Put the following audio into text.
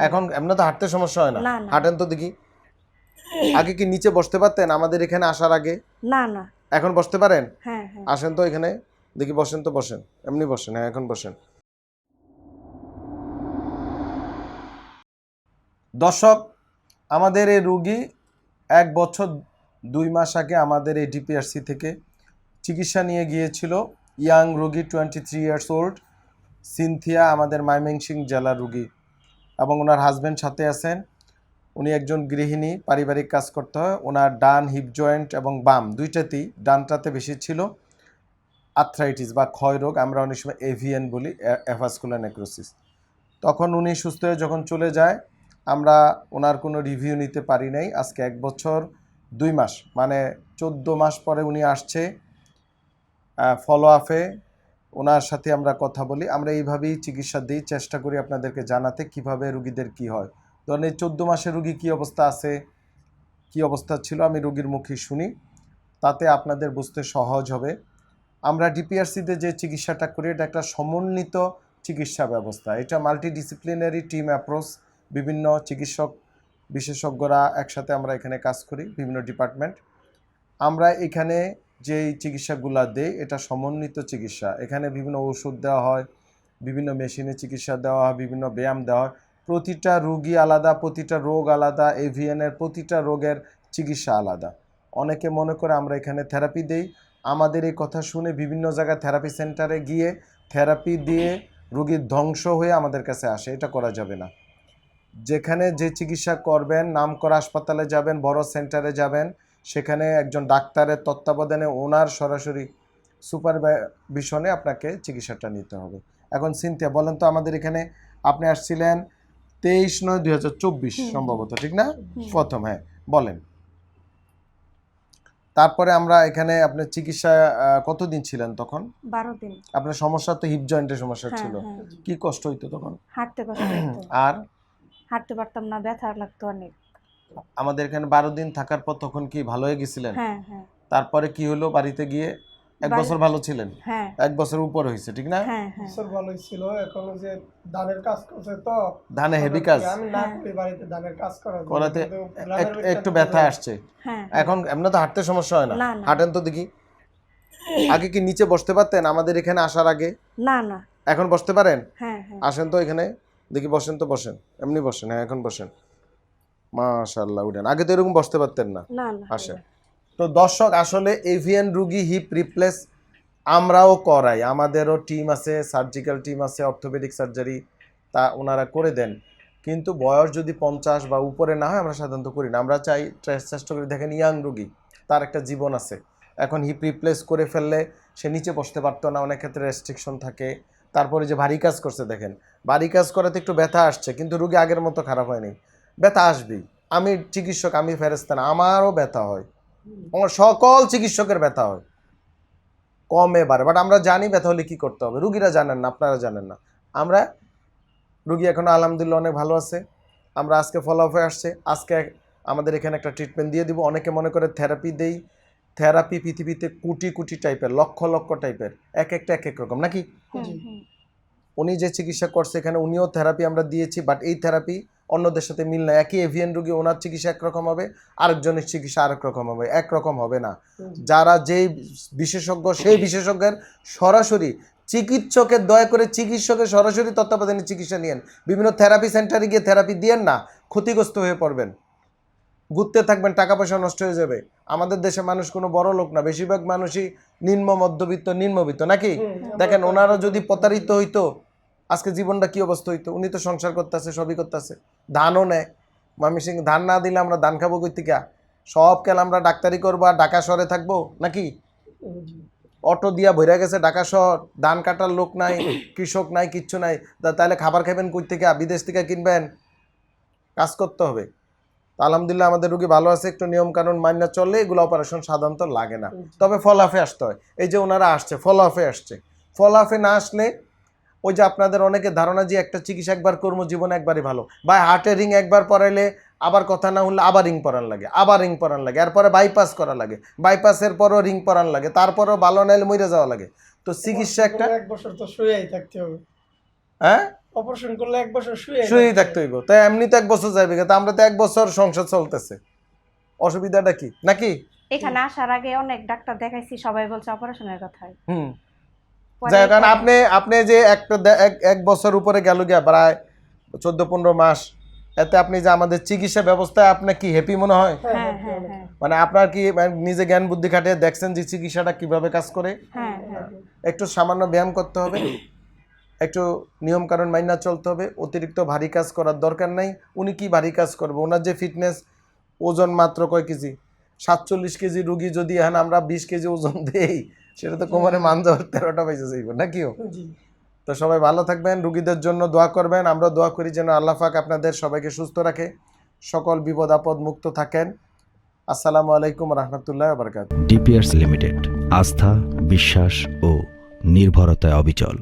এখন এমনি তো হাঁটতে সমস্যা হয় না? হাঁটেন তো দেখি। আগে কি নিচে বসতে পারতেন আমাদের এখানে আসার আগে? না না। এখন বসতে পারেন? হ্যাঁ হ্যাঁ। আসেন তো এখানে দেখি, বসেন তো, বসেন, এমনি বসেন। হ্যাঁ, এখন বসেন। দর্শক, আমাদের এই রুগী 1 বছর 2 মাস আগে আমাদের এই ডিপিআরসি থেকে চিকিৎসা নিয়ে গিয়েছিল। ইয়াং রুগী, 23 ইয়ার্স ওল্ড, সিনথিয়া, আমাদের ময়মনসিংহ জেলার রুগী, এবং ওনার হাজব্যান্ড সাথে আছেন। উনি একজন গৃহিণী, পারিবারিক কাজ করতে হয়। ওনার ডান হিপ জয়েন্ট এবং বাম দুইটাতেই, ডানটাতে বেশি ছিল আর্থ্রাইটিস বা ক্ষয় রোগ, আমরা অনেক সময় এভিএন বলি, অ্যাভাস্কুলার নেক্রোসিস। তখন উনি সুস্থ হয়ে যখন চলে যায়, আমরা ওনার কোনো রিভিউ নিতে পারি নাই। আজকে 1 বছর 2 মাস, মানে 14 মাস পরে উনি আসছে ফলো আপে। ওনার সাথে আমরা কথা বলি, আমরা এইভাবেই চিকিৎসা দিই, চেষ্টা করি আপনাদেরকে জানাতে কিভাবে রুগীদের কি হয়। ধরেন এই 14 মাসের রুগী কী অবস্থা আছে, কি অবস্থা ছিল, আমি রুগীর মুখে শুনি, তাতে আপনাদের বুঝতে সহজ হবে। আমরা ডিপিআরসিতে যে চিকিৎসাটা করি, এটা একটা সমন্বিত চিকিৎসা ব্যবস্থা। এটা মাল্টিডিসিপ্লিনারি টিম অ্যাপ্রোচ, বিভিন্ন চিকিৎসক বিশেষজ্ঞরা একসাথে আমরা এখানে কাজ করি, বিভিন্ন ডিপার্টমেন্ট। আমরা এখানে যেই চিকিৎসাগুলো দেই, এটা সমন্বিত চিকিৎসা। এখানে বিভিন্ন ওষুধ দেওয়া হয়, বিভিন্ন মেশিনে চিকিৎসা দেওয়া হয়, বিভিন্ন ব্যায়াম দেওয়া হয়। প্রতিটা রোগী আলাদা, প্রতিটা রোগ আলাদা, এভিএনের প্রতিটা রোগের চিকিৎসা আলাদা। অনেকে মনে করে আমরা এখানে থেরাপি দেই। আমাদের এই কথা শুনে বিভিন্ন জায়গায় থেরাপি সেন্টারে গিয়ে থেরাপি দিয়ে রোগীর ধ্বংস হয়ে আমাদের কাছে আসে, এটা করা যাবে না। যেখানে যে চিকিৎসা করবেন, নামকরা হাসপাতালে যাবেন, বড় সেন্টারে যাবেন, সেখানে একজন ডাক্তারের তত্ত্বাবধানে ওনার সরাসরি সুপারভিশনে আপনাকে চিকিৎসাটা নিতে হবে। এখন সিনথিয়া, বলেন তো, আমাদের এখানে আপনি আসছিলেন 23/9/2024 সম্ভবত, ঠিক না? প্রথম, হ্যাঁ, বলেন। তারপরে আমরা এখানে আপনার চিকিৎসা কতদিন ছিলেন তখন? 12 দিন। আপনার সমস্যা তো হিপ জয়েন্টের সমস্যা ছিল। কি কষ্ট হইতো তখন? হাঁটতে কষ্ট হতো। আর হাঁটতে পারতাম না, ব্যথা লাগতো অনেক। আমাদের এখানে 12 দিন থাকার পর তখন কি ভালো হয়ে গেছিলেন? হ্যাঁ হ্যাঁ। তারপরে কি হলো, বাড়িতে গিয়ে 1 বছর ভালো ছিলেন? হ্যাঁ। 1 বছর উপর হয়েছে, ঠিক না? হ্যাঁ হ্যাঁ। বছর ভালোই ছিল। এখন যে ধানের কাজ করছে তো, ধানে হেভি কাজ আমি না করি বাড়িতে ধানের কাজ করাতে একটু ব্যথা আসছে। হ্যাঁ। এখন এমনি তো হাঁটতে সমস্যা হয় না? না। হাঁটেন তো দেখি। আগে কি নিচে বসতে পারতেন আমাদের এখানে আসার আগে? না না। এখন বসতে পারেন? হ্যাঁ হ্যাঁ। আসেন তো এখানে দেখি, বসেন তো, বসেন, এমনি বসেন। হ্যাঁ, এখন বসেন। মাশাআল্লাহ, উঠেন। আগে তো এরকম বসতে পারতেন না। না না। আসেন। তো দর্শক, আসলে এভিএন রুগী হিপ রিপ্লেস আমরাও করাই, আমাদেরও টিম আছে, সার্জিক্যাল টিম আছে, অর্থোপেডিক সার্জারি, তা ওনারা করে দেন। কিন্তু বয়স যদি 50 বা উপরে না হয়, আমরা সাধারণত করি না। আমরা চাই, চেষ্টা করি, দেখেন ইয়াং রুগী, তার একটা জীবন আছে। এখন হিপ রিপ্লেস করে ফেললে সে নিচে বসতে পারতো না, অনেক ক্ষেত্রে রেস্ট্রিকশন থাকে। তারপরে যে ভারী কাজ করছে, দেখেন ভারী কাজ করাতে একটু ব্যথা আসছে, কিন্তু রুগী আগের মতো খারাপ হয়নি। ব্যথা আসবেই, আমি চিকিৎসক, আমি ফেরেশতা না, আমারও ব্যথা হয়, আমার সকল চিকিৎসকের ব্যথা হয়, কমে বাড়ে। বাট আমরা জানি ব্যথা হলে কী করতে হবে, রুগীরা জানেন না, আপনারা জানেন না। আমরা রুগী এখন আলহামদুলিল্লাহ অনেক ভালো আছে। আমরা আজকে ফলো আপে আসছে, আজকে আমাদের এখানে একটা ট্রিটমেন্ট দিয়ে দিব। অনেকে মনে করে থেরাপি দেই, থেরাপি পৃথিবীতে কোটি কোটি টাইপের, লক্ষ লক্ষ টাইপের, এক একটা এক এক রকম, নাকি? উনি যে চিকিৎসা করছে এখানে, উনিও থেরাপি আমরা দিয়েছি, বাট এই থেরাপি অন্যদের সাথে মিল না। একই এভিএন রুগী, ওনার চিকিৎসা একরকম হবে, আরেকজনের চিকিৎসা আরেক রকম হবে, একরকম হবে না। যারা যেই বিশেষজ্ঞ, সেই বিশেষজ্ঞের সরাসরি চিকিৎসকের, দয়া করে চিকিৎসকের সরাসরি তত্ত্বাবধানে চিকিৎসা নিয়েন। বিভিন্ন থেরাপি সেন্টারে গিয়ে থেরাপি দিয়েন না, ক্ষতিগ্রস্ত হয়ে পড়বেন, ঘুরতে থাকবেন, টাকা পয়সা নষ্ট হয়ে যাবে। আমাদের দেশে মানুষ কোনো বড় লোক না, বেশিরভাগ মানুষই নিম্ন মধ্যবিত্ত, নিম্নবিত্ত, নাকি? দেখেন, ওনারা যদি প্রতারিত হইতো, আজকে জীবনটা কি অবস্থা হইতো। উনি তো সংসার করতেছে, সবই করতেছে, ধানও নেয়। ময়মনসিংহ ধান না দিলে আমরা ধান খাবো কই থেকে? সব কেন আমরা ডাক্তারি করবো আর ঢাকা শহরে থাকবো, নাকি? অটো দিয়া ভরে গেছে ঢাকা শহর, ধান কাটার লোক নাই, কৃষক নাই, কিচ্ছু নাই। তাহলে খাবার খাবেন কই থেকে? বিদেশ থেকে কিনবেন? কাজ করতে হবে। আলহামদুলিল্লাহ আমাদের রুগী ভালো আছে, একটু নিয়ম কানুন মান্য চললে এগুলো অপারেশন সাধারণত লাগে না। তবে ফলাফে আসতে হয়। এই যে ওনারা আসছে, ফলাফে আসছে। ফলাফে না আসলে ওই যে আপনাদের অনেকে ধারণা যে একটা চিকিৎসা একবার কর্ম জীবনে একবারই ভালো, বা হার্টে রিং একবার পরাইলে আবার কথা না হলে আবার রিং পরান লাগে, আবার রিং পরান লাগে, এরপরে বাইপাস করা লাগে, বাইপাসের পরও রিং পরান লাগে, তারপরও ভালো নাইলে মরে যাওয়া লাগে। তো চিকিৎসা একটা 1 বছর তো শুয়েই থাকতে হবে। হ্যাঁ, অপারেশন করলে 1 বছর শুয়ে শুয়েই থাকতে হইব, তাই এমনি তো 1 বছর যাবে, তা আমরা তো 1 বছর সংসার চলতেছে, অসুবিধাটা কি নাকি? এখানে আসার আগে অনেক ডাক্তার দেখাইছি, সবাই বলছে অপারেশনের কথাই। হুম, পরে যাই হোক, কারণ এখানে- আপনি যে এক বছর উপরে গেল গিয়া প্রায় 14-15 মাস, এতে আপনি যে আমাদের চিকিৎসা ব্যবস্থায় আপনার কি হ্যাপি মনে হয়? হ্যাঁ হ্যাঁ হ্যাঁ মানে আপনার কি মানে নিজে জ্ঞান বুদ্ধি খাটিয়ে দেখছেন যে চিকিৎসাটা কিভাবে কাজ করে? হ্যাঁ হ্যাঁ একটু সামান্য ব্যায়াম করতে হবে, একটু নিয়ম কানুন মাইনা চলতে হবে, অতিরিক্ত ভারী কাজ করার দরকার নাই। উনি কি ভারী কাজ করবে? ওনার যে ফিটনেস, ওজন মাত্র কয় কেজি, 47 কেজি রুগী যদি এখন আমরা 20 কেজি ওজন দেই, সেটা তো কোমরে মান যাওয়ার 13টা বেজে যাইব নাকিও? জি। তো সবাই ভালো থাকবেন, রুগীদের জন্য দোয়া করবেন, আমরা দোয়া করি যেন আল্লাহ পাক আপনাদের সবাইকে সুস্থ রাখে, সকল বিপদ আপদ মুক্ত থাকেন। আসসালামু আলাইকুম রহমতুল্লাহ বারকাত। ডিপিআরস লিমিটেড, আস্থা, বিশ্বাস ও নির্ভরতায় অবিচল।